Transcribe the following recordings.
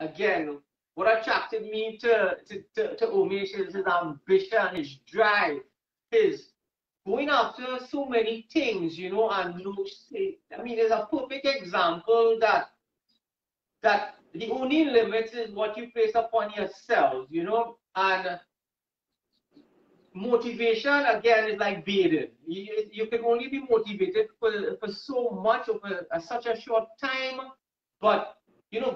again, what attracted me to Umesh is his ambition, his drive, his going after so many things, and I mean, there's a perfect example that the only limit is what you place upon yourself, and motivation again is like bathing. You can only be motivated for so much of such a short time, but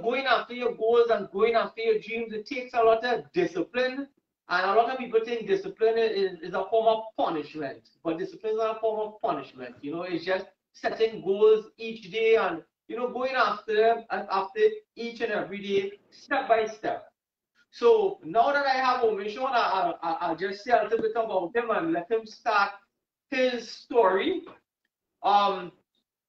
going after your goals and going after your dreams, it takes a lot of discipline. And a lot of people think discipline is a form of punishment, but discipline is not a form of punishment. It's just setting goals each day and going after them and after each and every day, step by step. So now that I have Omish on, I'll just say a little bit about him and let him start his story. Um,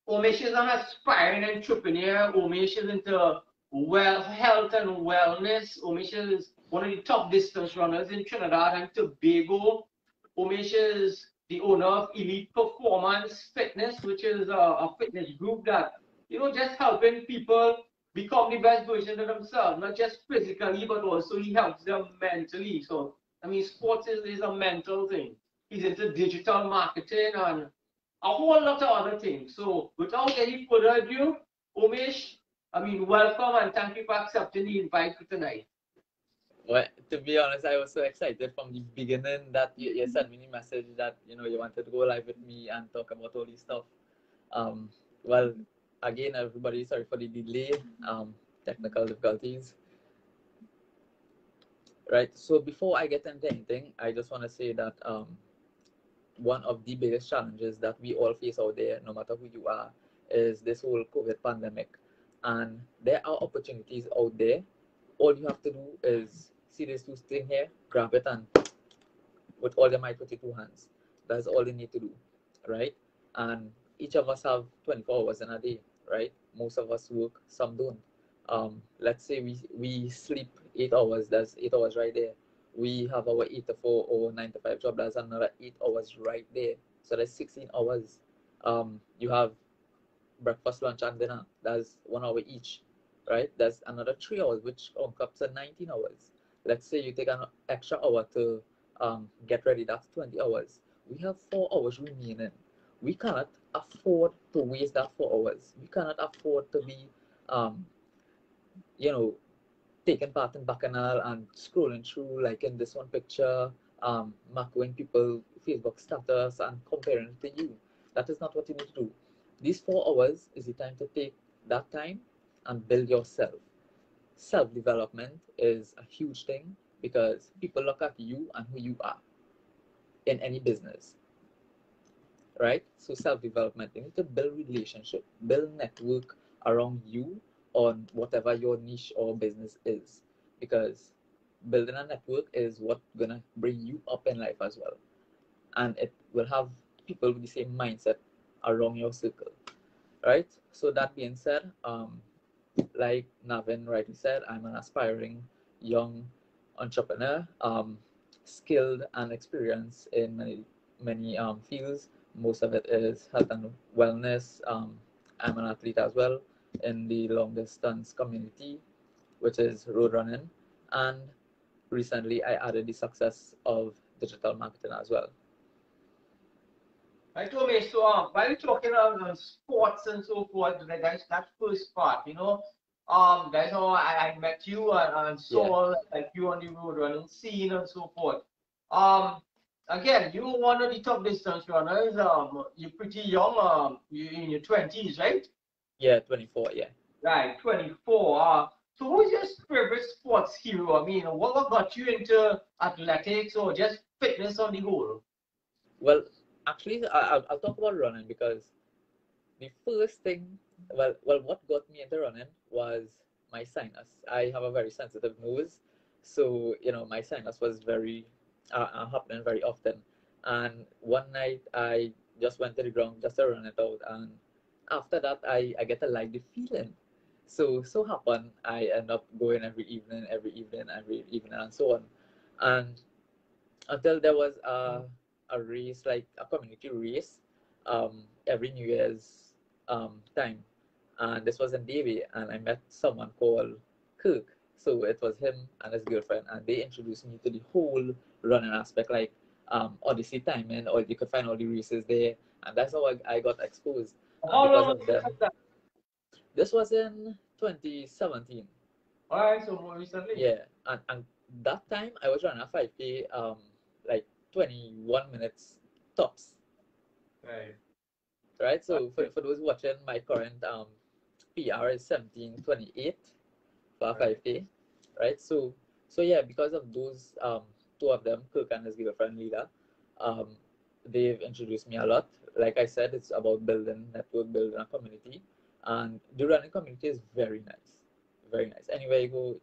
Omish is an aspiring entrepreneur. Omish is into health and wellness. Omish is one of the top distance runners in Trinidad and Tobago. Omish is the owner of Elite Performance Fitness, which is a fitness group that, just helping people become the best version of themselves, not just physically, but also he helps them mentally. So, I mean, sports is a mental thing. He's into digital marketing and a whole lot of other things. So, without any further ado, Umesh, I mean, welcome and thank you for accepting the invite for tonight. Well, to be honest, I was so excited from the beginning that you sent me a message that you wanted to go live with me and talk about all this stuff. Well, again, everybody, sorry for the delay, technical difficulties. Right. So before I get into anything, I just want to say that one of the biggest challenges that we all face out there, no matter who you are, is this whole COVID pandemic. And there are opportunities out there. All you have to do is see this two thing here, grab it, and with all your might with your two hands. That's all you need to do, right? And each of us have 24 hours in a day, right? Most of us work, some don't. Let's say we sleep 8 hours, that's 8 hours right there. We have our 8 to 4 or 9 to 5 job, that's another 8 hours right there. So that's 16 hours. You have breakfast, lunch, and dinner. That's 1 hour each, right? That's another 3 hours, which comes up to 19 hours. Let's say you take an extra hour to get ready. That's 20 hours. We have 4 hours remaining. We cannot afford to waste that 4 hours. We cannot afford to be, um, you know, taking part in Bacchanal and scrolling through, like in this one picture, macroing people Facebook status and comparing it to you. That is not what you need to do. These 4 hours is the time to take that time and build yourself. Self development is a huge thing because people look at you and who you are in any business, right? So self development, you need to build relationship, build network around you on whatever your niche or business is, because building a network is what gonna bring you up in life as well, and it will have people with the same mindset around your circle, right? So that being said, like Navin rightly said, I'm an aspiring young entrepreneur, skilled and experienced in many fields. Most of it is health and wellness. I'm an athlete as well in the long distance community, which is road running. And recently, I added the success of digital marketing as well. Right, Umesh, so while we're talking about sports and so forth, that's that first part, that's how I met you and Yeah. saw like you on the road running scene and so forth. Um, again, you're one of the top distance runners. You're pretty young. You in your 20s, right? Yeah, 24. Yeah. Right, 24. So who's your favorite sports hero? I mean, what got you into athletics or just fitness on the whole? Well, actually, I'll talk about running because the first thing, what got me into running was my sinus. I have a very sensitive nose, so my sinus was very happening very often. And one night I just went to the ground just to run it out, and after that I get to like the feeling. So happen I end up going every evening, and so on. And until there was a race, like a community race, every New Year's time, and this was in Davie, and I met someone called Kirk. So it was him and his girlfriend, and they introduced me to the whole running aspect, like Odyssey timing, or you could find all the races there, and that's how I got exposed. And How because long of was them, that? this was in 2017. All right, so more recently. Yeah, and that time I was running a 5K, like 21 minutes tops. Right. Right. So for those watching, my current PR is 17:28 for a Right. 5K. Right. So yeah, because of those two of them, Kirk and his girlfriend Lila, um, they've introduced me a lot. Like I said, it's about building network, building a community, and the running community is very nice, very nice. Anywhere you go,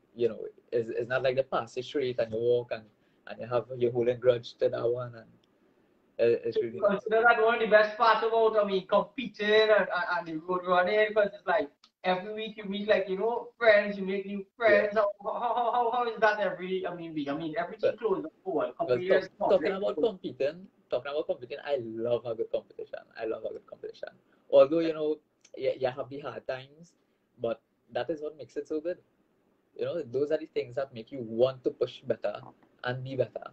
it's not like the passage street and you walk and you have you're holding grudge to that one, and it's really nice. Consider that one of the best parts about, competing and the road running, because it's like every week you meet, like, friends, you make new Yeah. friends. How is that every, week? Everything But closed up for a couple well, of years. talking about competing, I love a good competition. I love a good competition. Although, you have the hard times, but that is what makes it so good. Those are the things that make you want to push better and be better.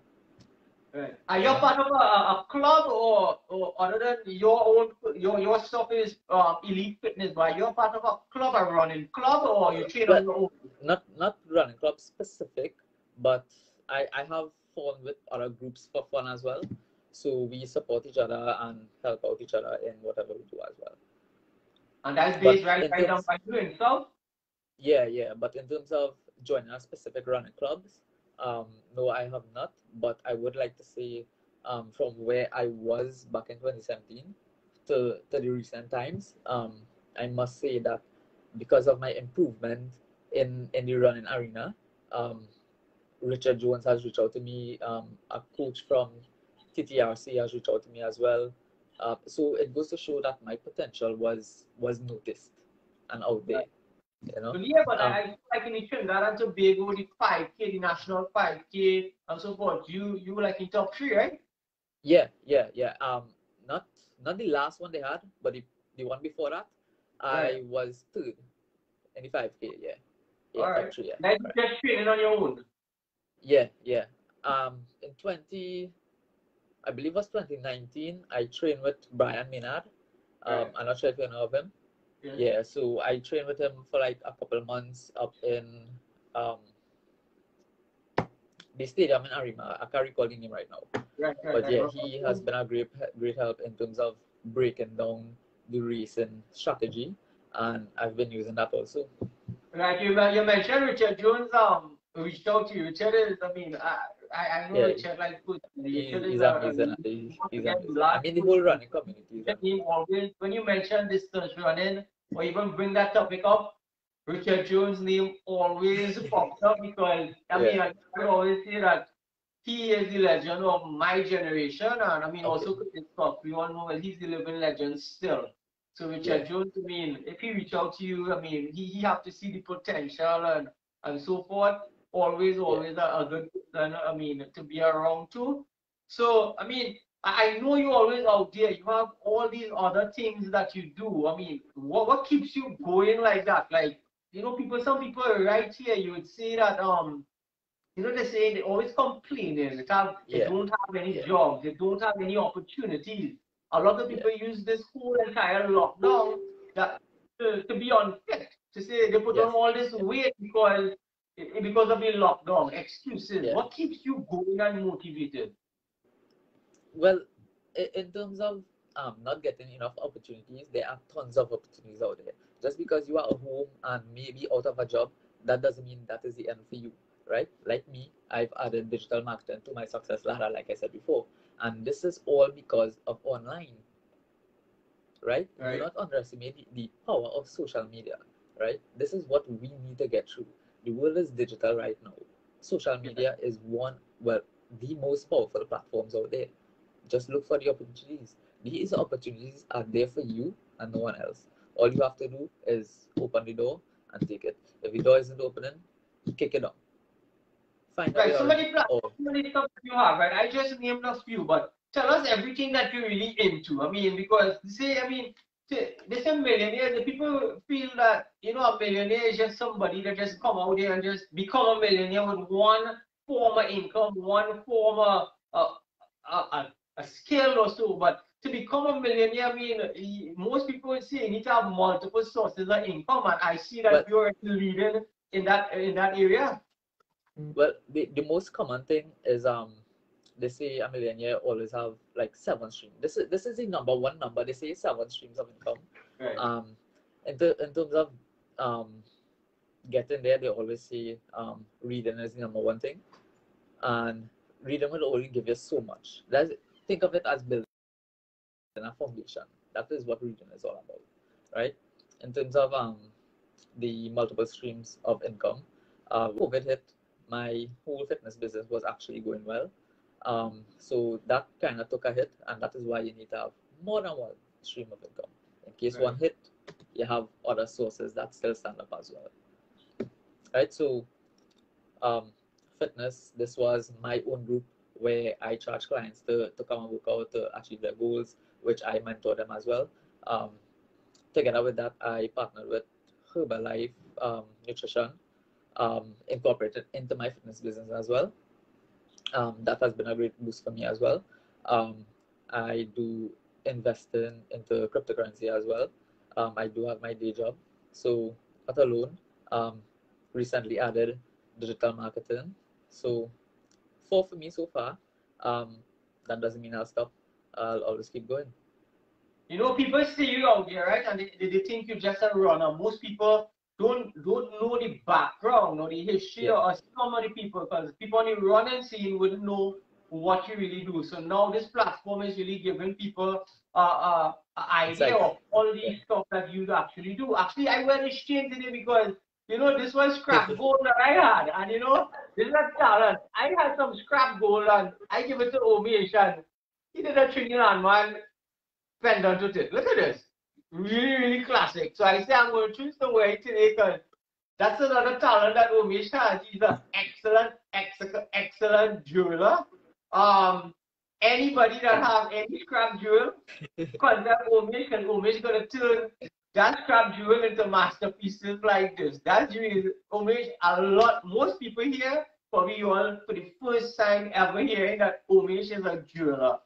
Right. Are you part of a club, or other than your own, your stuff is elite fitness, but you're part of a club, a running club, or you train on Well, your own? not running club specific, but I have fun with other groups for fun as well. So we support each other and help out each other in whatever we do as well. And that's But based right, in right down terms by you and stuff. Yeah. But in terms of joining a specific running clubs, no, I have not. But I would like to say, from where I was back in 2017 to the recent times, I must say that because of my improvement in the running arena, um, Richard Jones has reached out to me. A coach from TTRC has reached out to me as well. So it goes to show that my potential was noticed and out there. You know. But yeah, but Um, I feel like in Trinidad and Tobago, the 5K, the national 5K, and so forth, you were like in top three, right? yeah. Not the last one they had, but the one before that, Right. I was third in the 5K. All Top right. three. Yeah, Then you correct. just training on your own. Yeah. In I believe it was 2019, I trained with Brian Minard. Right. I'm not sure if you know of him. Yeah. Yeah, so I trained with him for like a couple of months up in um, the stadium in Arima. I can't recall the name right now. Right. But yeah, he has been a great help in terms of breaking down the racing strategy, and I've been using that also. Right. You mentioned Richard Jones. Reached out to you. Richard is. I know Yeah, Richard like good. Richard is he's a amazing. He's amazing. I last mean, the whole running community is he amazing. always, when you mention distance running or even bring that topic up, Richard Jones' name always pops up, because Yeah. I always say that he is the legend of my generation, and Okay. also Chris Scott. We all know that he's the living legend still. So Yeah. Richard Jones, if he reach out to you, he have to see the potential and so forth. Always, Yeah. always a good person. To be around too. So I know you always out there. You have all these other things that you do. What keeps you going like that? Like, some people right here, you would say that they say they always complaining. They Yeah. don't have any Yeah. jobs. They don't have any opportunities. A lot of Yeah. people use this whole entire lockdown that to be unfit. To say they put on Yes. all this weight because of the lockdown. Excuses. Yeah. What keeps you going and motivated? Well, in terms of not getting enough opportunities, there are tons of opportunities out there. Just because you are at home and maybe out of a job, that doesn't mean that is the end for you, right? Like me, I've added digital marketing to my success ladder, like I said before, and this is all because of online, right? Do Right. not underestimate the power of social media, right? This is what we need to get through. The world is digital right now. Social media is the most powerful platforms out there. Just look for the opportunities. These opportunities are there for you and no one else. All you have to do is open the door and take it. If the door isn't opening, kick it down. Find a way Right. So around. many Or so many stuff you have, right? I just named a few, but tell us everything that you're really into. Because say, they say millionaire, the people feel that, a millionaire is just somebody that just come out there and just become a millionaire with one form of income, one form of a skill or so. But to become a millionaire, I mean, most people would say you need to have multiple sources of income, and I see that you're leading in that area. Well, the most common thing is they say a millionaire always have like 7 streams. This is the number one number. They say 7 streams of income. Right. In terms of getting there, they always say reading is the number one thing, and reading will only give you so much. Think of it as building a foundation. That is what reading is all about, right? In terms of the multiple streams of income, COVID hit, my whole fitness business was actually going well. So that kind of took a hit, and that is why you need to have more than one stream of income. In case one hit, you have other sources that still stand up as well. Right? So fitness, this was my own group where I charge clients to come and work out to achieve their goals, which I mentor them as well. Together with that, I partnered with Herbalife Nutrition, incorporated into my fitness business as well. That has been a great boost for me as well. I do invest into cryptocurrency as well. I do have my day job. So that alone, recently added digital marketing. So 4 for me so far. That doesn't mean I'll stop. I'll always keep going. People see you out there, right? And they think you're just a runner. Most people don't know the background or the history or some of the people, because people on the running scene wouldn't know what you really do. So now this platform is really giving people an idea of all the stuff that you actually do. Actually, I wear this chain today because this was scrap gold that I had, and this is a talent. I had some scrap gold and I give it to Omish, and he did a Trinilandman pendant with it. Look at this. Really, really classic. So I say I'm going to choose to wear it today because that's another talent that Omish has. He's an excellent jeweler. Anybody that have any scrap jewel, contact Omish, and Omish is going to turn that scrap jewel into masterpieces like this. That's really Omish. Most people here, probably all for the first time ever hearing that Omish is a jeweler.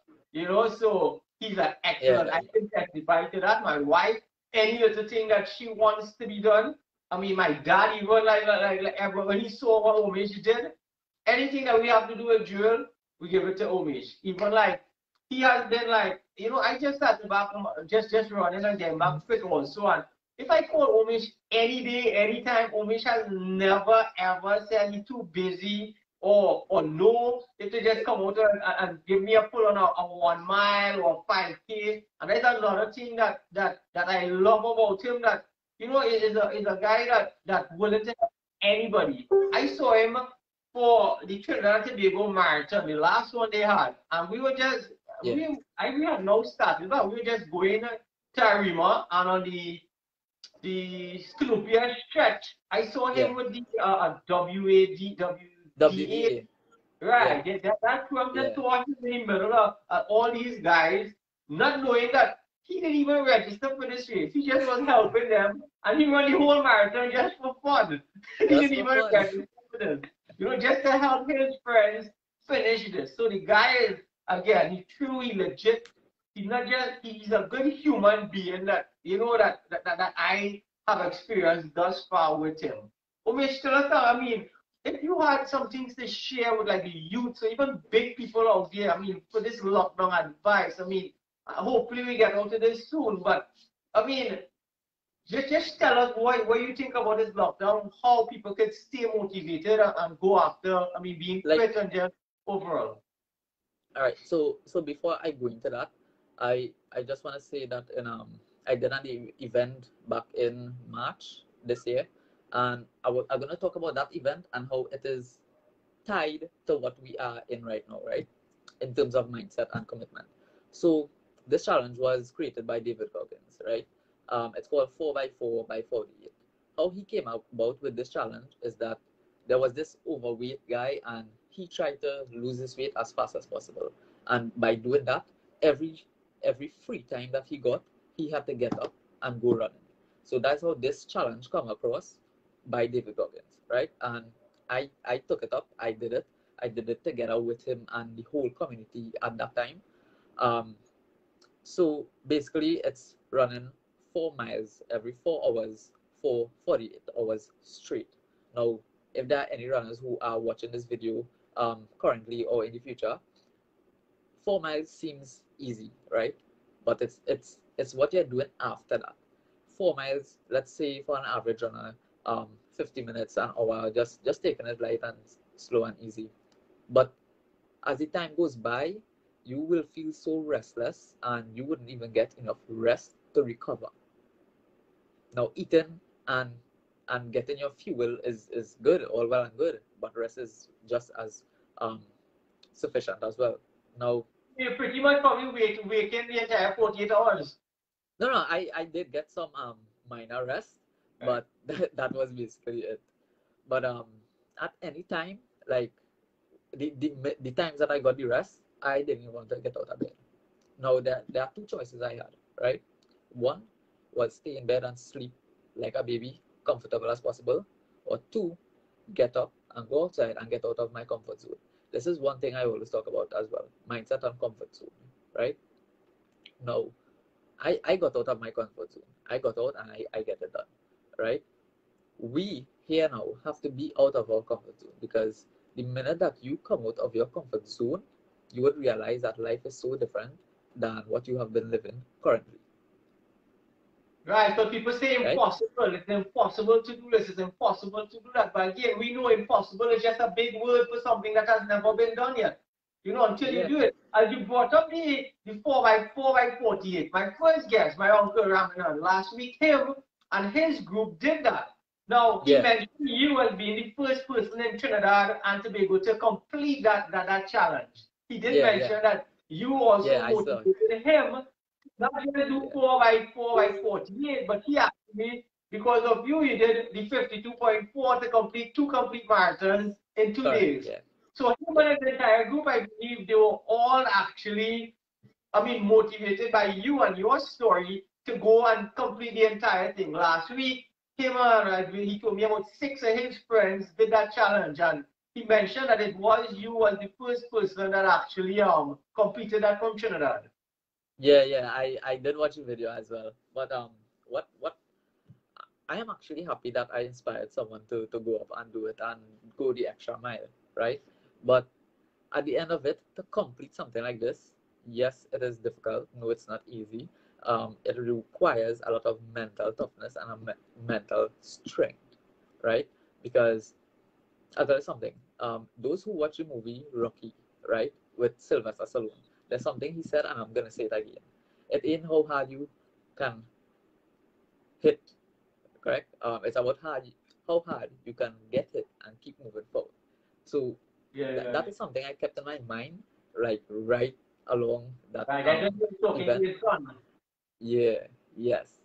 So he's an excellent. I can testify to that. My wife, any other thing that she wants to be done. I mean, my dad, even like everyone, when he saw what Omish did, anything that we have to do with jewel, we give it to Omish. Even like he has been like, I just started back just running and getting back fit also. And if I call Omish any day, anytime, Omish has never ever said he's too busy or no. It will just come out and give me a pull on a 1 mile or 5K. And that's another thing that I love about him, that is a guy that willing to help anybody. I saw him for the Trinidad and Tobago Marathon, the last one they had, and we were just we had no started, but we were just going to Arima, and on the Scalupia stretch, I saw him with the WADA. Right, that's who I'm just talking in the middle of all these guys, not knowing that he didn't even register for this race. He just was helping them, and he ran the whole marathon just for fun. He didn't even register for this. Just to help his friends finish this. So the guy is, again, he's truly legit. He's not just, he's a good human being that, that I have experienced thus far with him. Umesh, tell us, I mean, if you had some things to share with like the youth, or even big people out there, I mean, for this lockdown advice, I mean, hopefully we get out of this soon, but I mean, just tell us what you think about this lockdown, how people can stay motivated and go after, I mean, being fit and just overall. All right, so before I go into that, I just want to say that I did an event back in March this year, and I'm going to talk about that event and how it is tied to what we are in right now, right? In terms of mindset and commitment. So this challenge was created by David Goggins, right? It's called 4x4x48. How he came about with this challenge is that there was this overweight guy, and he tried to lose his weight as fast as possible. And by doing that, every free time that he got, he had to get up and go running. So that's how this challenge come across by David Goggins, right? And I took it up. I did it. I did it together with him and the whole community at that time. Um, so basically, it's running 4 miles every 4 hours for 48 hours straight. Now, if there are any runners who are watching this video currently or in the future, 4 miles seems easy, right? But it's what you're doing after that. 4 miles, let's say for an average runner, 50 minutes, an hour, just taking it light and slow and easy. But as the time goes by, you will feel so restless and you wouldn't even get enough rest to recover. Now, eating and getting your fuel is good, all well and good, but rest is just as um, sufficient as well. Now, You pretty much probably waking the entire 48 hours. no, I did get some minor rest, but that was basically it. But at any time, like the times that I got the rest, I didn't even want to get out of bed. Now there are two choices I had, right? One was stay in bed and sleep like a baby, comfortable as possible, or two, get up and go outside and get out of my comfort zone. This is one thing I always talk about as well, mindset and comfort zone, right? Now, I got out of my comfort zone. I got out and I get it done, right? We here now have to be out of our comfort zone because the minute that you come out of your comfort zone, you would realize that life is so different than what you have been living currently. Right, so people say Right? impossible. It's impossible to do this. It's impossible to do that. But again, we know impossible is just a big word for something that has never been done yet. You know, until you Yeah. do it. As you brought up the 4x48, my first guest, my uncle Ramanan, last week, him and his group did that. Now, he Yeah. mentioned you as being the first person in Trinidad and Tobago to complete that challenge. He did Yeah. Yeah. mention that you also Yeah. I saw. motivated him not going to do Yeah. 4x48, but he actually, because of you, he did the 52.4 to complete 2 complete marathons in 2 days. Correct. Yeah. So him Yeah. and the entire group, I believe they were all actually, motivated by you and your story to go and complete the entire thing. Last week, him and he told me about 6 of his friends did that challenge, and he mentioned that it was you as the first person that actually completed that from Trinidad. Yeah. Yeah. I did watch the video as well. But what I am actually happy that I inspired someone to go up and do it and go the extra mile, right? But at the end of it, to complete something like this, yes, it is difficult. No, it's not easy. It requires a lot of mental toughness and mental strength, right? Because I'll tell you something. Those who watch the movie Rocky, right, with Sylvester Stallone, there's something he said, and I'm gonna say it again. It ain't how hard you can hit, correct? It's about how hard you can get hit and keep moving forward. So that Yeah. is something I kept in my mind, like right along that Right, I just was talking to event. his son. Yeah, yes,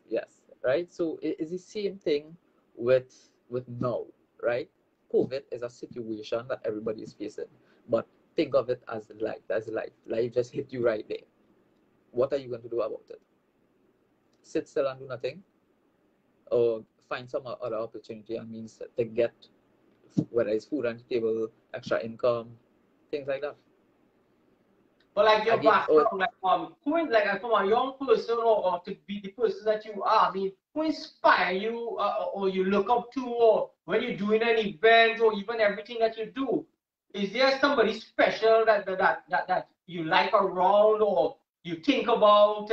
right. So it's the same thing with now, right? COVID is a situation that everybody is facing, but think of it as life. That's life. Life just hit you right there. What are you going to do about it? Sit still and do nothing, or find some other opportunity and means to get whether it's food on the table, extra income, things like that. But like your Again, oh, background, like who is like from a young person or to be the person that you are, who inspire you or you look up to, or when you're doing an event or even everything that you do, is there somebody special that you like around or you think about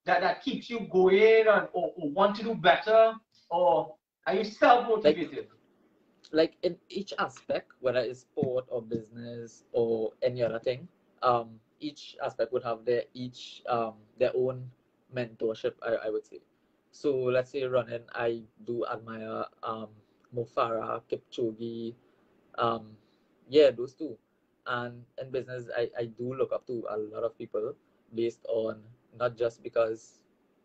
that keeps you going or want to do better, or are you self like motivated? in each aspect, whether it's sport or business or any other thing, each aspect would have their own mentorship, I would say. So let's say running, I do admire Mofara, Kipchoge, um, yeah, those two. And in business, I do look up to a lot of people based on not just because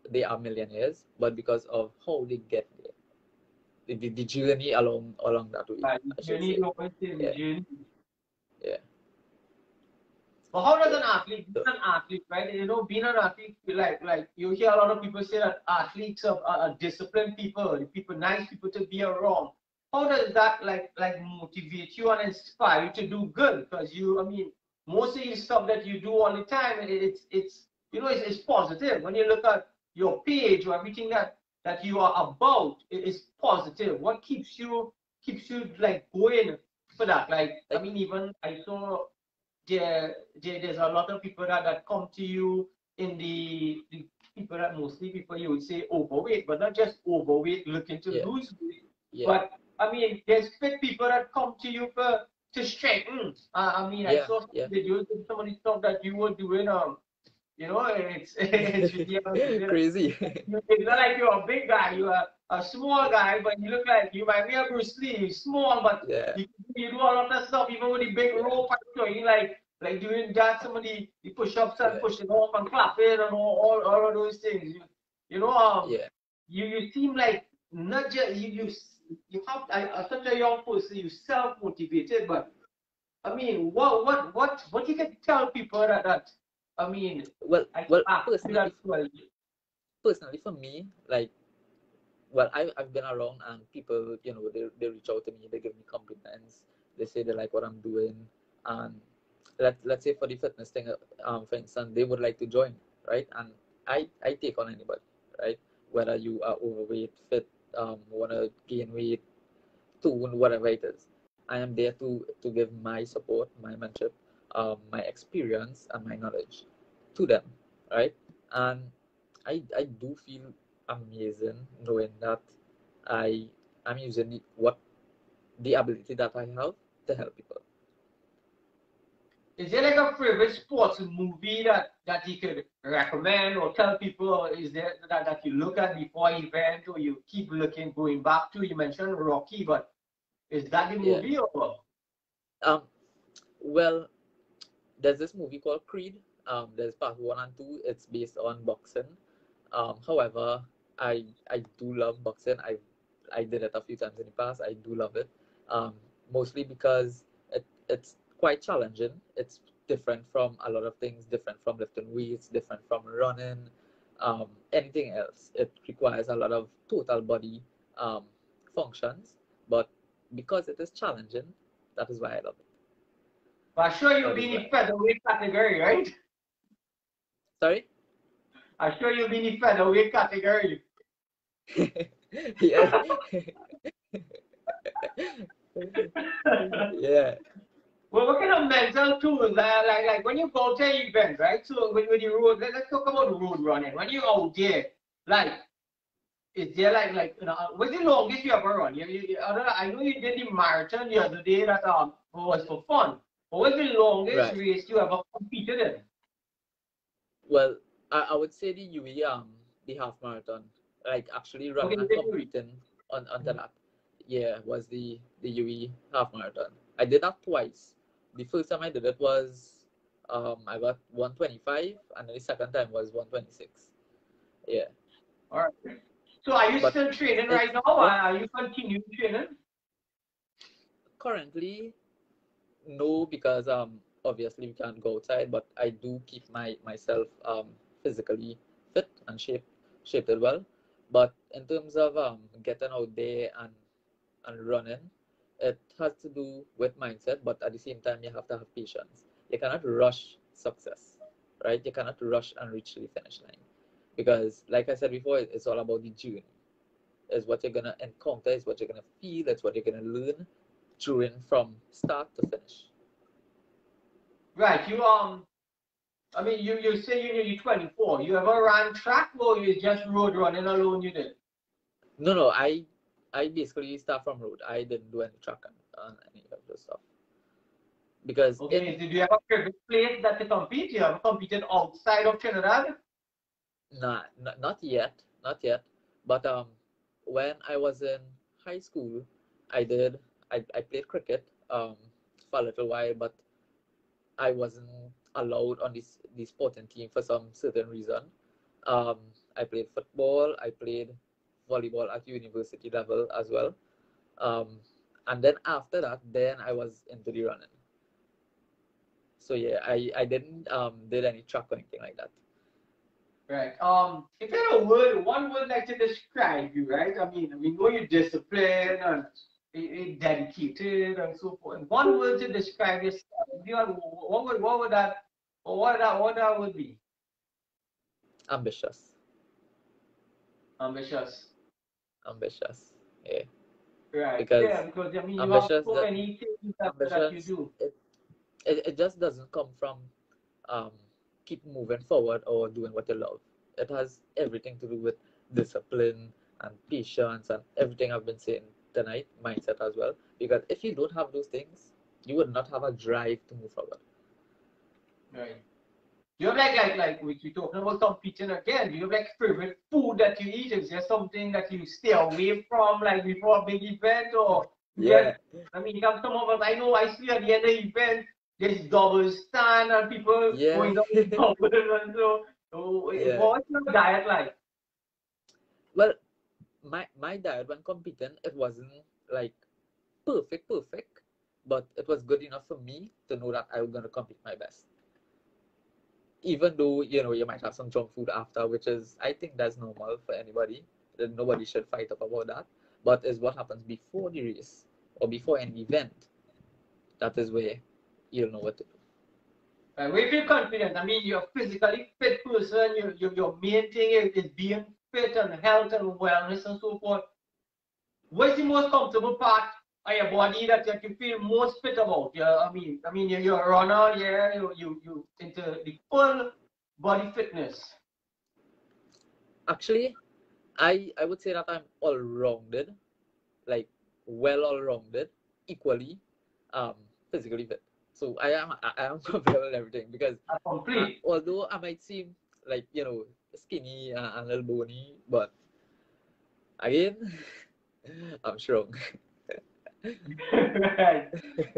they are millionaires, but because of how they get there, the journey along that way, Like I you should need say. to always say the Yeah, journey. yeah. But how does an athlete, being an athlete, right? You know, being an athlete, like you hear a lot of people say that athletes are disciplined people, people nice people to be around. How does that like motivate you and inspire you to do good? Because I mean, most of the stuff that you do all the time, it's you know, it's positive. When you look at your page or everything that you are about, it's positive. What keeps you like going for that? Like, I mean, even I saw there's a lot of people that come to you in the people that mostly people you would say overweight, but not just overweight looking to Yeah, lose weight. yeah, But I mean, there's fit people that come to you to strengthen. I mean, I yeah, saw some yeah. videos of some of the stuff that you were doing. You know, it's ridiculous. Crazy. It's not like you're a big guy, you're a small guy, but you look like you might be a Bruce Lee. You're small, but Yeah, you do a lot of stuff, even with the big rope and you like doing that, some of the push-ups and yeah, pushing off and clapping and all of those things. You know, yeah. you seem like not just you have such a young person, you self-motivated, but I mean, what you can tell people that I mean, Well, I well, ask you that personally, well. personally for me, like, well, I've been around and people, they reach out to me, they give me compliments, they say they like what I'm doing, and let's say for the fitness thing, for instance, they would like to join, right? And I take on anybody, right? Whether you are overweight, fit, want to gain weight, tune, whatever it is, I am there to give my support, my mentorship, my experience, and my knowledge to them, right? And I do feel amazing knowing that I am using the ability that I have to help people. Is there like a favorite sports movie that you could recommend or tell people? Is there that you look at before event or you keep looking going back to? You mentioned Rocky, but is that the Yeah. movie or? Um. Well, there's this movie called Creed. There's part one and two. It's based on boxing. However, I do love boxing. I did it a few times in the past. I do love it. Um, Mostly because it's quite challenging. It's different from a lot of things. Different from lifting weights. Different from running. Anything else. It requires a lot of total body um, functions. But because it is challenging, that is why I love it. I'm sure you'll That be is in the why. featherweight category, right? Sorry. I'm sure you'll be in the featherweight category. Yeah. Yeah. Well, what kind of mental tools, like when you go to an event, right? So when you road, let's talk about road running. When you're out there, like, is there like what's the longest you ever run? I know you did the marathon the other day that was for fun. But what's the longest Right. race you ever competed in? Well, I would say the UE, the half marathon, like actually Okay, running you and did do competing onto that. Yeah, was the UE half marathon. I did that twice. The first time I did it was I got 125, and then the second time was 126. Yeah. All right. So are you But still training right it's now? Or what are you continuing training? currently no, because obviously we can't go outside, but I do keep myself physically fit and shaped it well. But in terms of getting out there and running, it has to do with mindset, but at the same time you have to have patience. You cannot rush success, right? You cannot rush and reach the finish line. Because like I said before, it's all about the journey. Is what you're gonna encounter, is what you're gonna feel, it's what you're gonna learn during from start to finish. Right. I mean, you say you're 24. You ever ran track or you just road running alone? You did. No, no, I basically start from road. I didn't do any track and any of those stuff because Okay. Did you have a favorite place that to compete? You ever competed outside of Trinidad? not yet, not yet. But when I was in high school, I did I played cricket for a little while, but I wasn't allowed on this sporting team for some certain reason. Um, I played football. I played volleyball at university level as well. Um, and then after that, then I was into the running. So yeah, I didn't did any track or anything like that. Right. If you had a word, one word like to describe you, right? I mean, we know you're disciplined and dedicated and so forth. One word to describe yourself. If you had, what would that, or what that would be? Ambitious. Ambitious. Ambitious. Yeah. Right. Yeah, Because because I mean, you have ambitious so that many things that you ambitions do. it just doesn't come from um keep moving forward or doing what you love. It has everything to do with discipline and patience and everything I've been saying tonight, mindset as well. Because if you don't have those things, you would not have a drive to move forward. Right. Do you have like we talking about competing again? Do you have like favorite food that you eat? Is there something that you stay away from like before a big event or Yeah, yes? I mean, you have some of us. I know I see at the end of the event there's double stand and people yeah, going down with double and so. yeah. What's your diet like? Well, my diet when competing, it wasn't like perfect, but it was good enough for me to know that I was gonna compete my best. Even though you might have some junk food after, which is I think that's normal for anybody. That nobody should fight up about that. But is what happens before the race or before an event. That is where you'll know what to do. Right, we feel confident. I mean, you're a physically fit person. Your main thing is being fit and health and wellness and so forth. What's the most comfortable part of your body that you feel most fit about? Yeah, I mean, you're a runner. Yeah, you into the full body fitness. Actually, I would say that I'm all rounded, like well all rounded, equally, um, physically fit. So I am comfortable with everything because A complete. although I might seem like skinny and a little bony, but again, I'm strong. Right.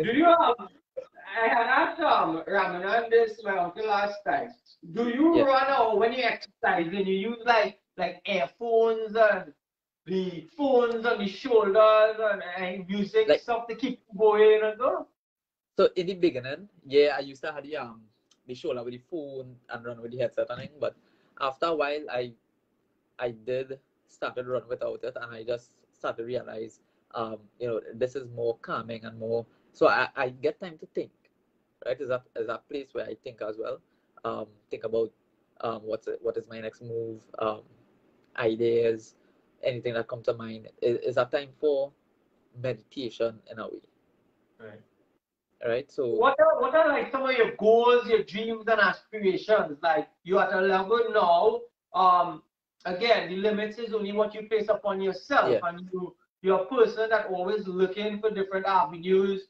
Do you have? I had asked Ramanan this my uncle last time. Do you Yeah, run or when you exercise and you use like earphones and the phones on the shoulders and music like stuff to keep you going and so? so in the beginning, yeah, I used to have the shoulder with the phone and run with the headset and thing, but after a while, I did started run without it, and I just started to realize, this is more calming and more. So I get time to think, right? Is that place where I think as well, think about what is my next move, ideas, anything that comes to mind. Is that time for meditation in a way, Right. right? So What are like some of your goals, your dreams and aspirations? Like you at a level now, again, the limits is only what you place upon yourself yeah, and you're a person that always looking for different avenues.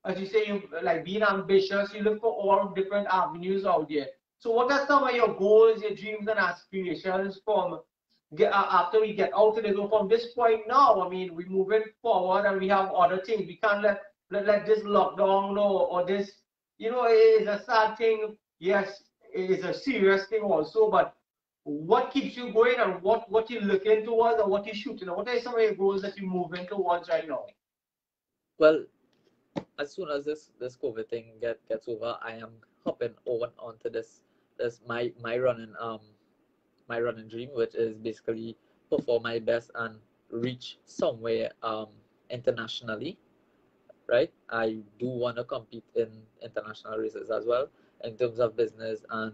As you say, you like being ambitious, you look for all different avenues out there. So what are some of your goals, your dreams and aspirations from after we get out of this or from this point now? I mean, we're moving forward and we have other things. We can't let this lockdown or this, it is a sad thing. Yes, it is a serious thing also, but what keeps you going and what you're looking towards and what you're shooting? What are some of your goals that you're moving towards right now? well, as soon as this COVID thing gets over, I am hopping over onto this my running dream, which is basically perform my best and reach somewhere internationally, right? I do want to compete in international races as well in terms of business and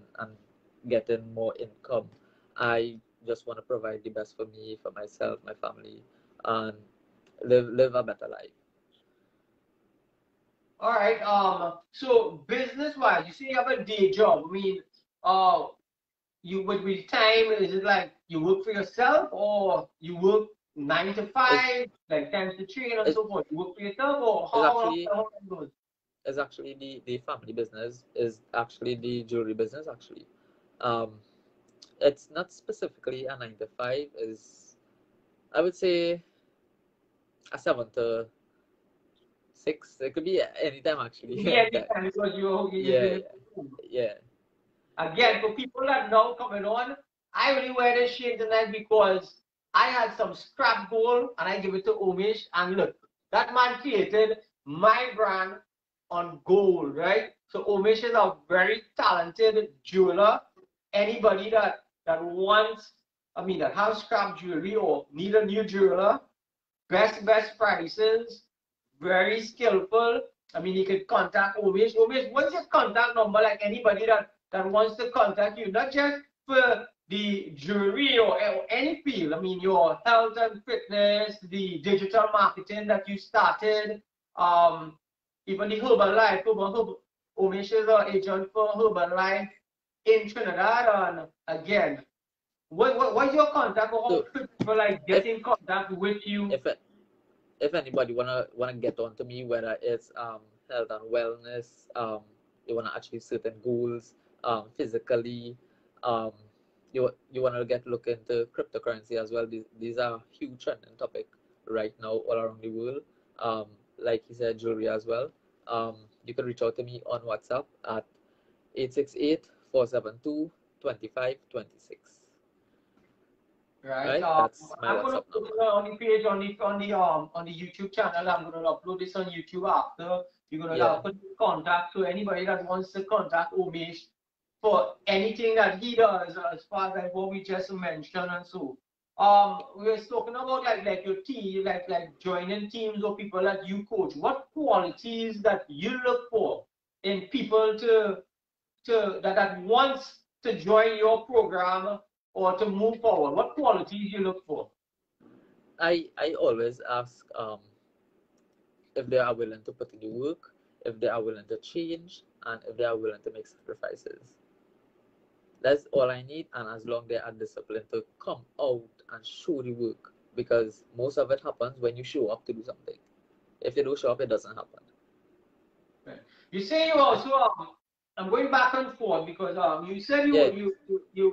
getting more income. I just want to provide the best for me, for myself, my family, and live a better life. All right. So business wise, you say you have a day job. I mean, uh, you with time, is it like you work for yourself or you work 9 to 5, It's like times to three and it, so forth? You work for yourself or it's how it goes? actually the family business is actually the jewelry business actually. Um, it's not specifically a 9 to 5. Is I would say a 7 to 6. It could be anytime actually. Yeah, Anytime. anytime because you're Yeah, doing it. yeah, yeah. Again, for people that now coming on, I only wear this shade tonight because I had some scrap gold and I give it to Omish. And look, that man created my brand on gold, right? So Umesh is a very talented jeweler. Anybody that wants, that has scrap jewelry or need a new jeweler, best prices, very skillful. You can contact Umesh. Umesh, what's your contact number? Like anybody that wants to contact you, not just for the jewelry or any field. Your health and fitness, the digital marketing that you started, even the Herbalife. Umesh is an agent for Herbalife in Trinidad. And again, what's your contact, or how could people get in contact with you? If anybody wanna get on to me, whether it's health and wellness, you wanna achieve certain goals, physically, you wanna look into cryptocurrency as well. These are huge trending topic right now all around the world. Like he said, jewelry as well. You can reach out to me on WhatsApp at 868-472-2526. Right. That's my I'm gonna WhatsApp put number. it on the page on the YouTube channel. I'm gonna upload this on YouTube after. You're gonna put contact to anybody that wants to contact Umesh for anything that he does as far as what we just mentioned and so. We were talking about like your team, like joining teams or people that you coach. What qualities that you look for in people that wants to join your program or to move forward? What qualities you look for? I always ask if they are willing to put in the work, if they are willing to change, and if they are willing to make sacrifices. That's all I need, and as long they are disciplined to come out and show the work, because most of it happens when you show up to do something. If you don't show up, it doesn't happen. Right. You say you also, I'm going back and forth because you said you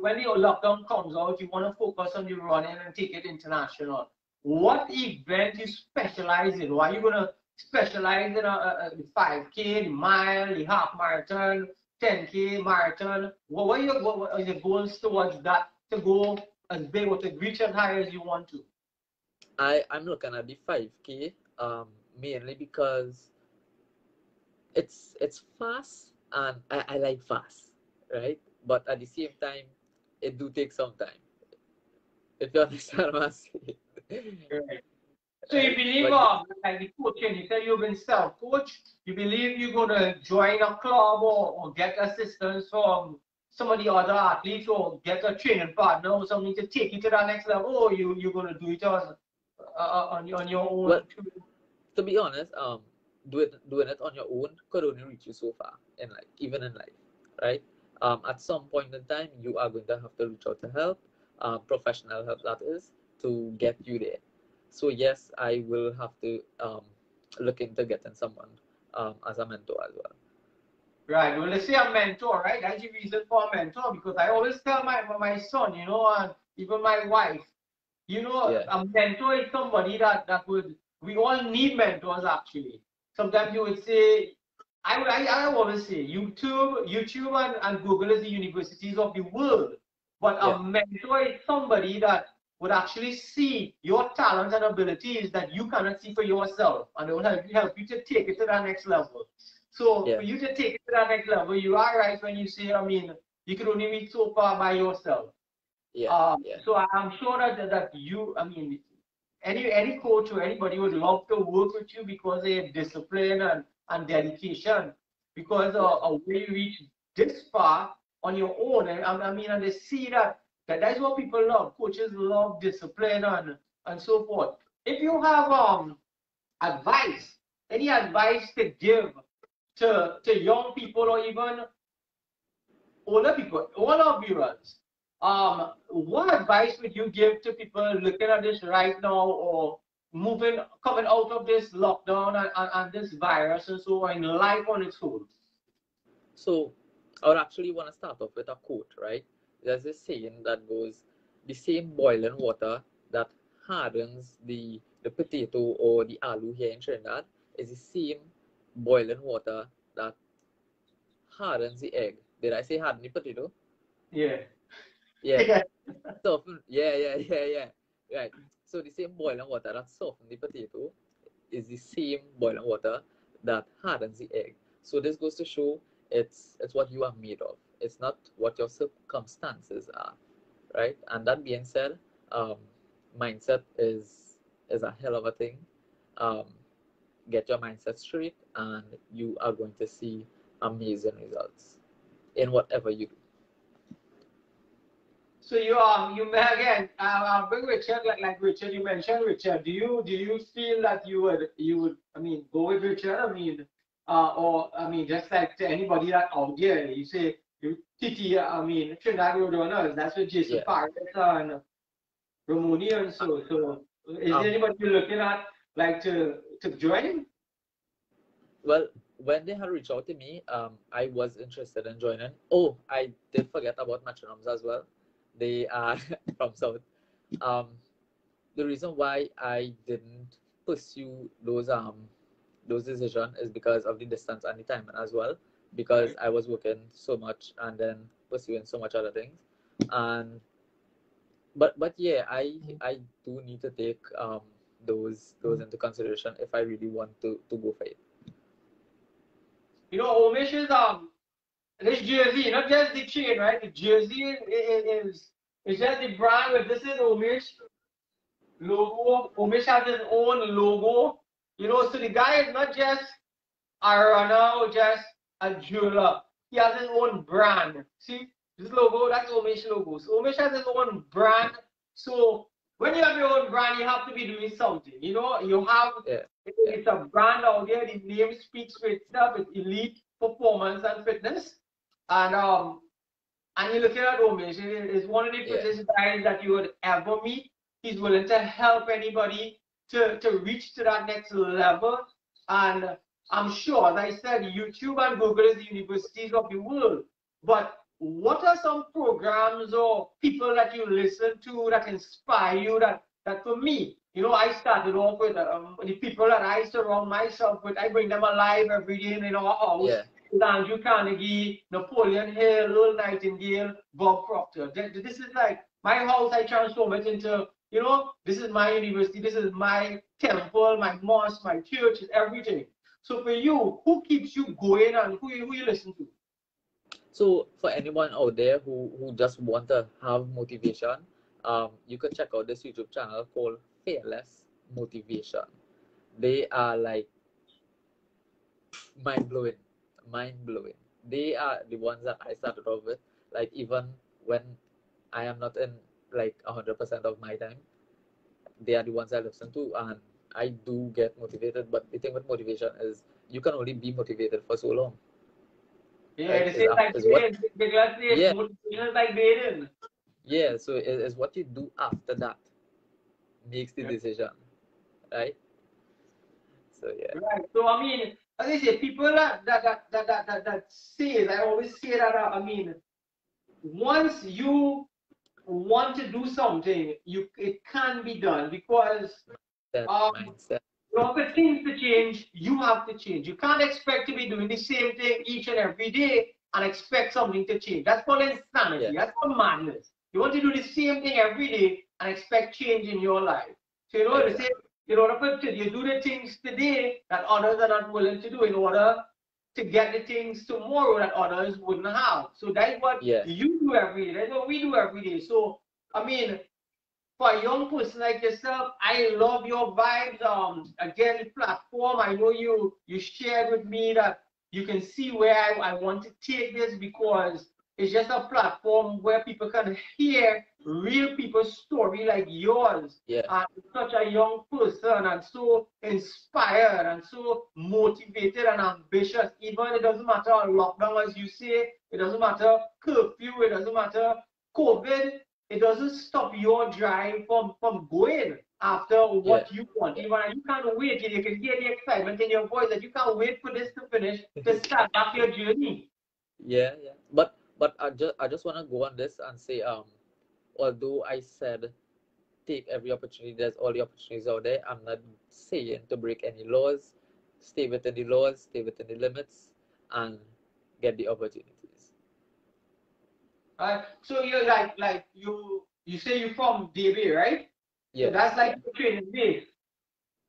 when your lockdown comes out, you want to focus on your running and take it international. What event you specialize in? Why are you going to specialize in the 5K, the mile, the half marathon, 10K marathon? What are your goals towards that to go as big or to reach as high as you want to? I'm looking at the 5K mainly because it's fast, and I like fast, right? But at the same time, it do take some time. If you understand what I'm saying. Right. So you believe, like the coaching, you said you've been self-coach. You believe you're going to join a club or get assistance from some of the other athletes or get a training partner or something to take you to that next level, or you're going to do it on your own? Well, to be honest, doing it on your own could only reach you so far in life, even in life, right? At some point in time, you are going to have to reach out to help, professional help that is, to get you there. So yes, I will have to look into getting someone as a mentor as well. Right. Well, let's say a mentor, right? That's the reason for a mentor, because I always tell my son, and even my wife, a mentor is somebody that we all need mentors actually. Sometimes you would say, I always say YouTube and Google is the universities of the world. But a mentor is somebody that would actually see your talents and abilities that you cannot see for yourself, and they will help you to take it to that next level. So for you to take it to that next level, you are right when you say, you can only reach so far by yourself. So I'm sure that you, any coach or anybody would love to work with you because they have discipline and dedication. Because when you reach this far on your own, and they see that's what people love. Coaches love discipline and so forth. If you have advice, any advice to give to young people or even older people, all our viewers, what advice would you give to people looking at this right now or coming out of this lockdown and this virus and so on, life on its own? So I would actually want to start off with a quote, right? There's this saying that goes, the same boiling water that hardens the potato or the aloo here in Trinidad is the same boiling water that hardens the egg. Did I say harden the potato? Yeah. Yeah. Soften. Yeah. Right. So the same boiling water that softens the potato is the same boiling water that hardens the egg. So this goes to show it's what you are made of. It's not what your circumstances are, right? And that being said, um, mindset is a hell of a thing. Um, get your mindset straight, and you are going to see amazing results in whatever you do. So you may again bring Richard like Richard. You mentioned Richard. Do you feel that you would I mean go with Richard? I mean, or I mean just like to anybody that out there, you say you Titi. I mean Trinidad Roadrunners. That's what Jason Yeah. Paris and Ramoni and so. Is there Um, anybody you're looking at like to join? well, when they had reached out to me, I was interested in joining. Oh, I did forget about Metronoms as well. They are from South. Um, the reason why I didn't pursue those decisions is because of the distance and the timing as well. Because Right. I was working so much and then pursuing so much other things, and but yeah, I do need to take those into consideration if I really want to go for it. You know, Omish is this jersey, not just the chain, right? The jersey is just the brand. But this is Omish logo. Omish has his own logo. You know, so the guy is not just a runner or just a jeweler. He has his own brand. See, this logo, that's Omish logo. So Omish has his own brand. So when you have your own brand, you have to be doing something. You know, you have Yeah, yeah, it's a brand out there. The name speaks for itself. It's elite performance and fitness. And you're looking at Omish, is one of the yeah, fittest guys that you would ever meet. He's willing to help anybody to reach to that next level. And I'm sure, as I said, YouTube and Google is the universities of the world. But what are some programs or people that you listen to that inspire you that for me, you know, I started off with the people that I surround myself with. I bring them alive every day in our house. yeah. Andrew Carnegie, Napoleon Hill, Earl Nightingale, Bob Proctor. This is like my house. I transform it into, you know, this is my university, this is my temple, my mosque, my church, is everything. So for you, who keeps you going and who you listen to? So for anyone out there who just want to have motivation, you can check out this YouTube channel called Fearless Motivation. They are like mind blowing, mind blowing. They are the ones that I started off with. Like even when I am not in like 100% of my time, they are the ones I listen to, and I do get motivated. But the thing with motivation is you can only be motivated for so long, Yeah, right? this is like Is what Baden. Because it's yeah, motivational like Baden. yeah. So it is what you do after that makes the Yeah. decision, right? So yeah, Right. So I mean, as I say, people that says, I always say that I mean, once you want to do something, it can be done because that um, mindset. for things to change, you have to change. You can't expect to be doing the same thing each and every day and expect something to change. That's called Yeah, insanity. That's called madness. You want to do the same thing every day and expect change in your life. So in order to say, exactly. in order for you do the things today that others are not willing to do in order to get the things tomorrow that others wouldn't have. So that's what Yeah, you do every day. That's what we do every day. So I mean, for a young person like yourself, I love your vibes. Again, the platform. I know you shared with me that you can see where I want to take this because it's just a platform where people can hear real people's story like yours. yeah, And such a young person and so inspired and so motivated and ambitious. Even it doesn't matter lockdown, as you say, it doesn't matter curfew, it doesn't matter COVID, it doesn't stop your drive from going after yeah, what you want. yeah, Even you can't wait. You can hear the excitement in your voice that you can't wait for this to finish to start back your journey. yeah, yeah. But I just want to go on this and say, although I said take every opportunity, there's all the opportunities out there. I'm not saying to break any laws. Stay within the laws, stay within the limits, and get the opportunities. Right? So you're like you say you're from DB, right? So Yeah, that's like yeah, your training base.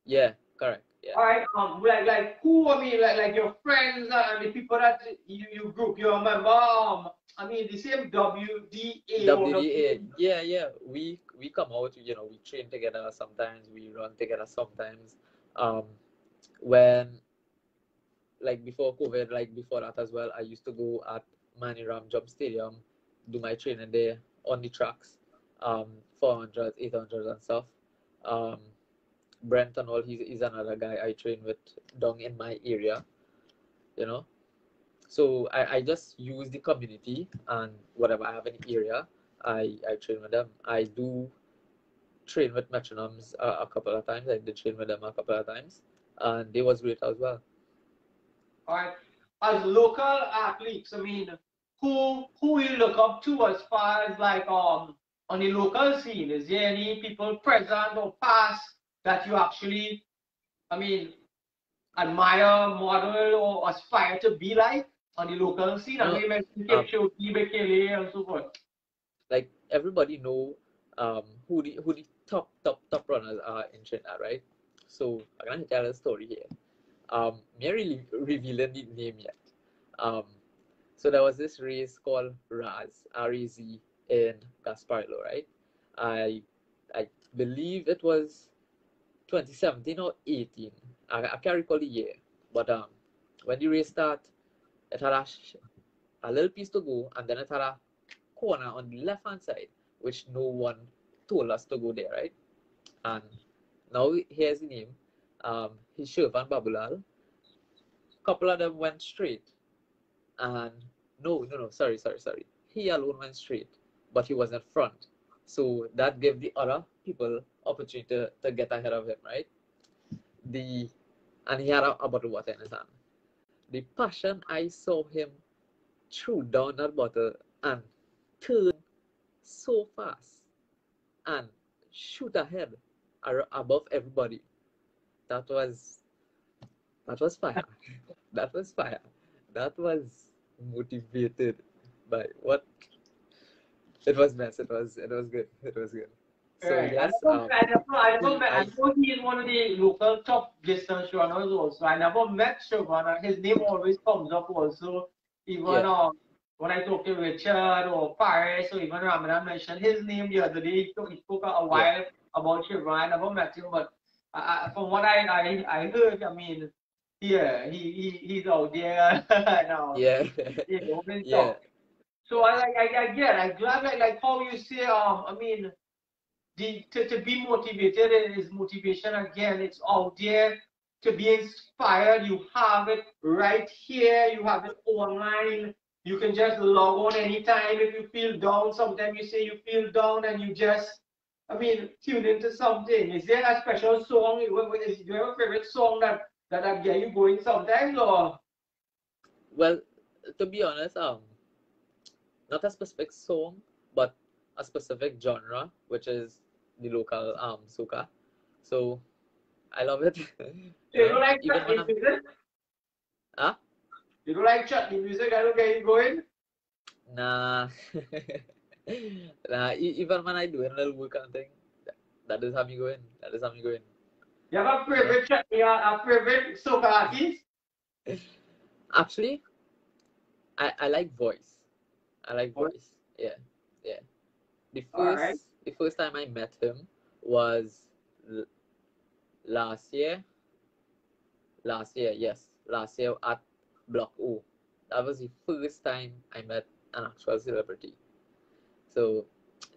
yeah. Correct. Yeah. All right. Like who? I mean, like your friends and the people that you group. You remember? I mean, the same WDA or WDA. WDA. Yeah, yeah. We come out, we train together sometimes, we run together sometimes. Um when like before COVID, like before that as well, I used to go at Maniram Jump Stadium, do my training there on the tracks, 400, 800 and stuff. Um, Brent and all, he's another guy I train with down in my area, you know. So I just use the community and whatever I have in the area, I train with them. I do train with metronomes a couple of times. I did train with them a couple of times, and they was great as well. All right. As local athletes, I mean, who you look up to as far as like on the local scene? Is there any people present or past that you actually, I mean, admire, model, or aspire to be like on the local scene? I know No, you mentioned um, Kipchoge, Bekele, and so forth. like everybody know who the top runners are in Trinidad, right? So I'm gonna tell a story here. Me really revealing the name yet. Um, so there was this race called RAZ in Gasparilla, right? I I believe it was 2017 or 18. I can't recall the year, but when the race started, it had a little piece to go, and then it had a corner on the left hand side, which no one told us to go there, right? And now here's the name. His Shervan Babulal. Couple of them went straight, and no, sorry. He alone went straight, but he was in front. So that gave the other people opportunity to get ahead of him, right? The and he had a bottle of water in his hand. The passion I saw him threw down that bottle and turn so fast and shoot ahead above everybody. That was that was fire. That was fire. That was motivated by what it was mess. It was good. It was good. So Right. I yes, never, I never, I never he met, I I know he is one of the local top distance runners also. I never met Shabana. His name always comes up also. Even yeah when I talk to Richard or Paris or even Ramadan mentioned his name the other day, he spoke a yeah while about Shabana. I never met him, but from what I heard, I mean, yeah, he's out there now. yeah Yeah, open yeah. top. So I get, I'm glad like how you say, I mean, to be motivated is motivation again. It's out there to be inspired. You have it right here. You have it online. You can just log on anytime if you feel down. Sometimes you say you feel down and you just, I mean, tune into something. Is there a special song? Do you have a favorite song that get you going sometimes or? Well, to be honest, not a specific song, but a specific genre, which is the local soca. So I love it. You don't like Even when chutney I'm music? ah You don't like chutney music? I don't get you going. nah nah. Even when I do a little work and thing, that is how me going. That is how me going. You have a You know. favorite chutney, a favorite soca artist? Actually, I like voice. I like All voice. Yeah, yeah. The right. first time I met him was l- last year. Last year, yes, last year at Block O. That was the first time I met an actual celebrity. So,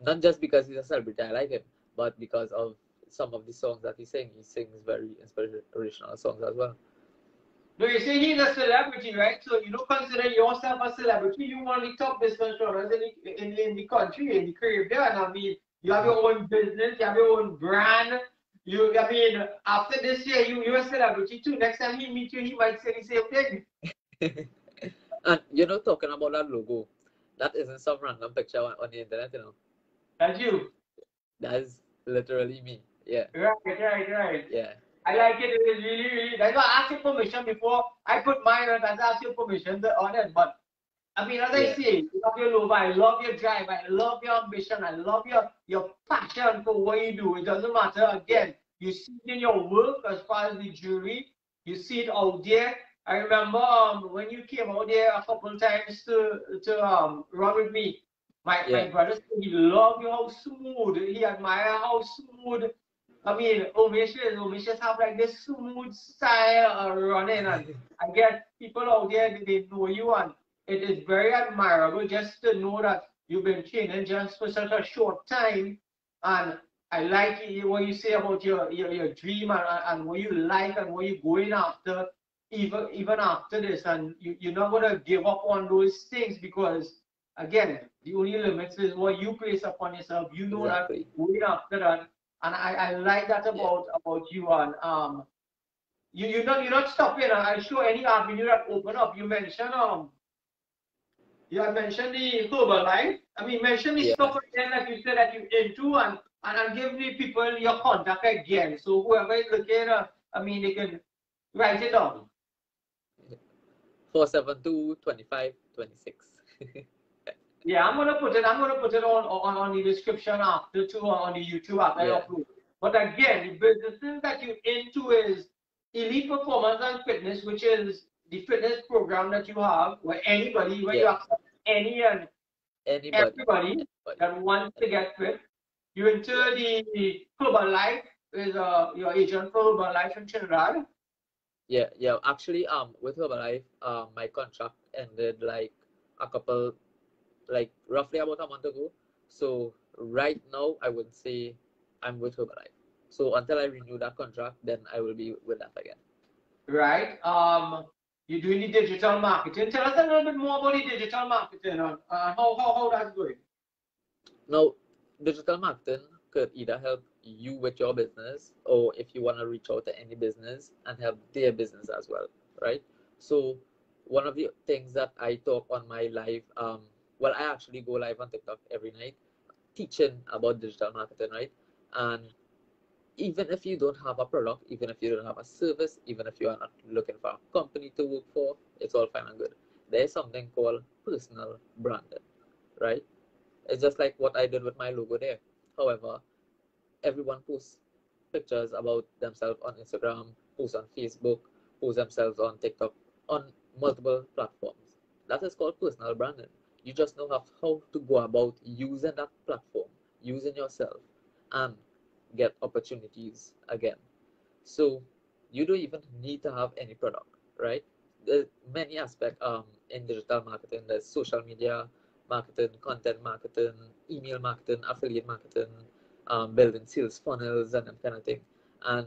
not just because he's a celebrity, I like him, but because of some of the songs that he sings. He sings very inspirational songs as well. No, you say he's a celebrity, right? So you don't consider yourself a celebrity. You one of the top business owners in the country, in the Caribbean. I mean, you have your own business, you have your own brand. I mean, after this year, you're a celebrity too. Next time he meet you, he might say the same thing. And talking about that logo, that isn't some random picture on the internet. That's you. That is literally me. Yeah, Right. yeah, I like it. It is really, really. That's why I asked you permission before I put mine on. I asked you permission on it, but I mean, as I yeah, say, I love your love, I love your drive, I love your ambition, I love your passion for what you do. It doesn't matter yeah, again. You see it in your work as far as the jewelry. You see it out there. I remember when you came out there a couple times to run with me. My brother said he loved you how smooth. He admired how smooth. I mean, Umesh just have like this smooth style running, and I guess people out there they know you, and it is very admirable just to know that you've been training just for such a short time. And I like what you say about your dream and what you like and what you're going after, even after this. And you're not going to give up on those things because, again, the only limits is what you place upon yourself. You know that going after that. And I like that about you. And you're not stopping. I'm sure any avenue that open up. You mentioned you had mentioned the Herbalife. I mean, mention the stuff again that you said that you're into, and give the people your contact again. So whoever is looking, I mean, they can write it down. 472-25-26. Yeah, I'm gonna put it on the description after too, on the YouTube after I upload. But again, the businesses that you're into is Elite Performance and Fitness, which is the fitness program that you have, where anybody, where you accept everybody that wants to get fit. You're into the Herbalife, is your agent for Herbalife in Trinidad. Yeah. Actually, with Herbalife, my contract ended like roughly about a month ago. So right now, I would say I'm with Herbalife. So until I renew that contract, then I will be with that again. Right. You're doing the digital marketing. Tell us a little bit more about the digital marketing and how that's going. Now, digital marketing could either help you with your business, or if you want to reach out to any business and help their business as well, right? So one of the things that I talk on my live, I actually go live on TikTok every night teaching about digital marketing, right? And even if you don't have a product, even if you don't have a service, even if you are not looking for a company to work for, it's all fine and good. There's something called personal branding, right? It's just like what I did with my logo there. However, everyone posts pictures about themselves on Instagram, posts on Facebook, posts themselves on TikTok, on multiple platforms. That is called personal branding. You just know how to go about using that platform, using yourself, and get opportunities again. So you don't even need to have any product, right? There's many aspects in digital marketing. There's social media marketing, content marketing, email marketing, affiliate marketing, building sales funnels, and that kind of thing. And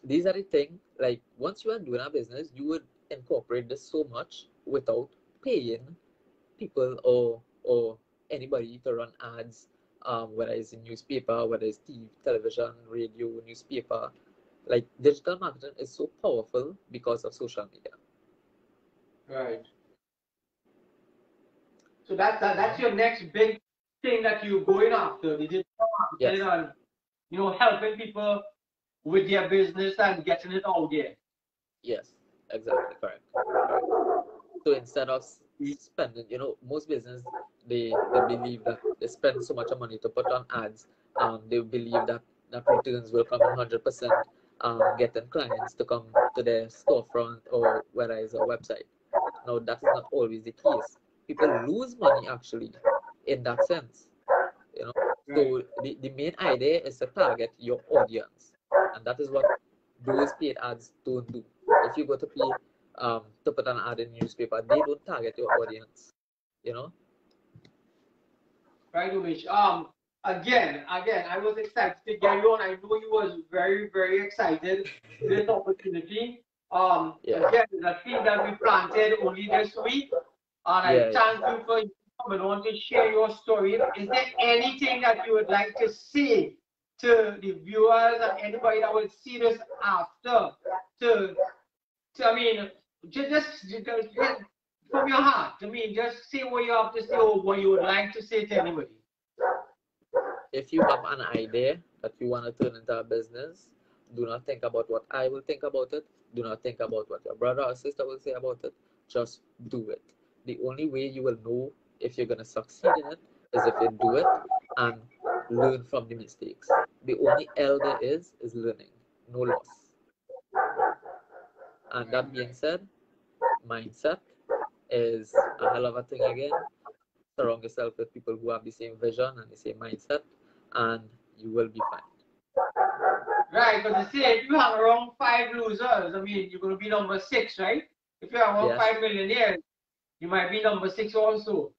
these are the things, like once you are doing a business, you would incorporate this so much without paying people or anybody to run ads, whether it's in newspaper, whether it's TV, television, radio, newspaper. Like digital marketing is so powerful because of social media. Right. So that's your next big thing that you're going after, the digital marketing and helping people with their business and getting it out there. Yes, exactly, correct. So instead of spending, most business they believe that they spend so much money to put on ads. They believe that returns will come in 100%. Getting clients to come to their storefront or whether it's a website. Now that is not always the case. People lose money actually in that sense. So the main idea is to target your audience, and that is what those paid ads don't do. If you go to pay to put an ad in newspaper, they don't target your audience. Right, Umesh. Again, I was excited to get you on. I know you was very, very excited for this opportunity. Again, the thing that we planted only this week, and I thank you for coming on to share your story. Is there anything that you would like to say to the viewers and anybody that will see this after? I mean, just from your heart. I mean, just say what you have to say or what you would like to say to anybody. If you have an idea that you want to turn into a business, do not think about what I will think about it. Do not think about what your brother or sister will say about it. Just do it. The only way you will know if you're going to succeed in it is if you do it and learn from the mistakes. The only L there is learning. no loss. And that being said, mindset is a hell of a thing again. Surround yourself with people who have the same vision and the same mindset, and you will be fine. Right, because they say if you hang around 5 losers, I mean, you're going to be number 6, right? If you hang around Yes. 5 millionaires, you might be number 6 also.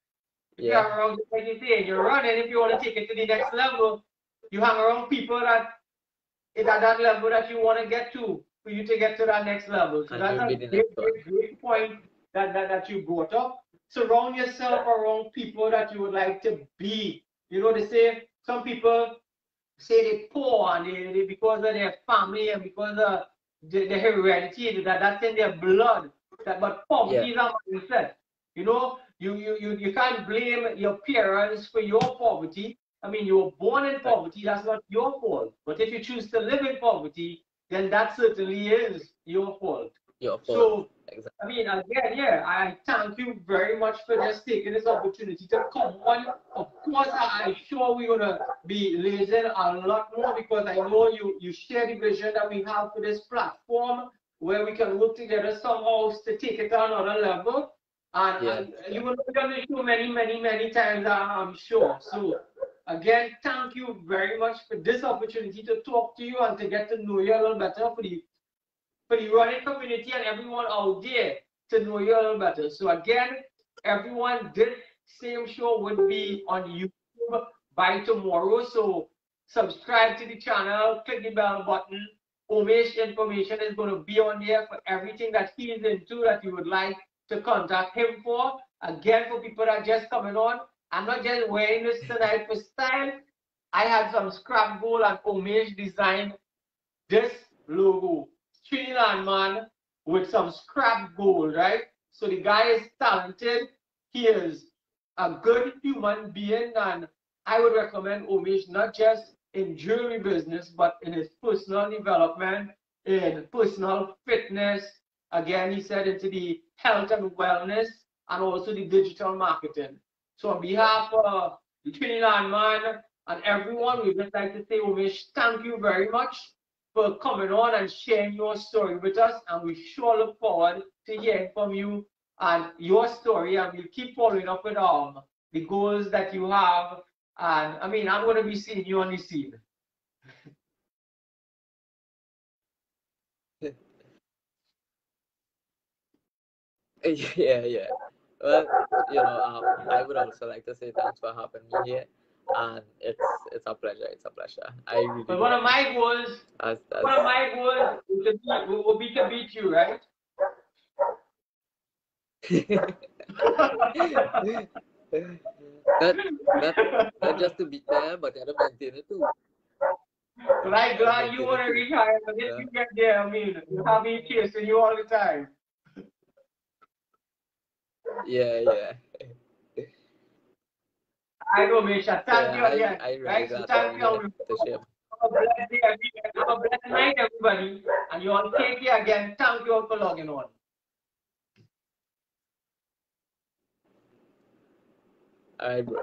If you Yeah. hang around, just like you say, you're running, if you want to take it to the next level, you hang around people that is at that level that you want to get to, for you to get to that next level. So And that's you'll a be the great, next one. great point that you brought up. Surround yourself around people that you would like to be. You know, they say some people say they poor and they because of their family and because of the heredity that's in their blood. But poverty is a mindset. You know, you can't blame your parents for your poverty. I mean, you were born in poverty, that's not your fault. But if you choose to live in poverty, then that certainly is your fault. Your fault. So, exactly. I mean, again, yeah, I thank you very much for just taking this opportunity to come on. Of course, I'm sure we're going to be listening a lot more because I know you share the vision that we have for this platform where we can work together somehow to take it to another level. And you will be on the show many, many, many times, I'm sure. So, again, thank you very much for this opportunity to talk to you and to get to know you a little better for the running community and everyone out there to know you a little better. So again, everyone, this same show would be on YouTube by tomorrow. So subscribe to the channel, click the bell button. Omesh information is going to be on there for everything that he's into that you would like to contact him for. Again, for people that are just coming on, I'm not just wearing this tonight for style. I had some scrap gold and Omesh designed this logo. Trinilandman with some scrap gold, right? So the guy is talented. He is a good human being, and I would recommend Omesh not just in jewelry business, but in his personal development, in personal fitness. Again, he said into the health and wellness, and also the digital marketing. So on behalf of the Trinilandman and everyone, we would just like to say, Omesh, thank you very much for coming on and sharing your story with us, and we sure look forward to hearing from you and your story, and we'll keep following up with the goals that you have. And I mean, I'm going to be seeing you on the scene. Yeah. Well, I would also like to say thanks for having me here, and it's a pleasure. It's a pleasure. I really. But one of my goals, will be to beat you, right? Not just to be there, but to maintain it too. But I'm glad you want to retire, but if you get there, I mean, you have me chasing you all the time. Yeah. I know, Misha. Thank you again. I really right? So thank you. Have a blessed day, have a blessed night, everybody. And you all take care again. Thank you all for logging on. All right, bro.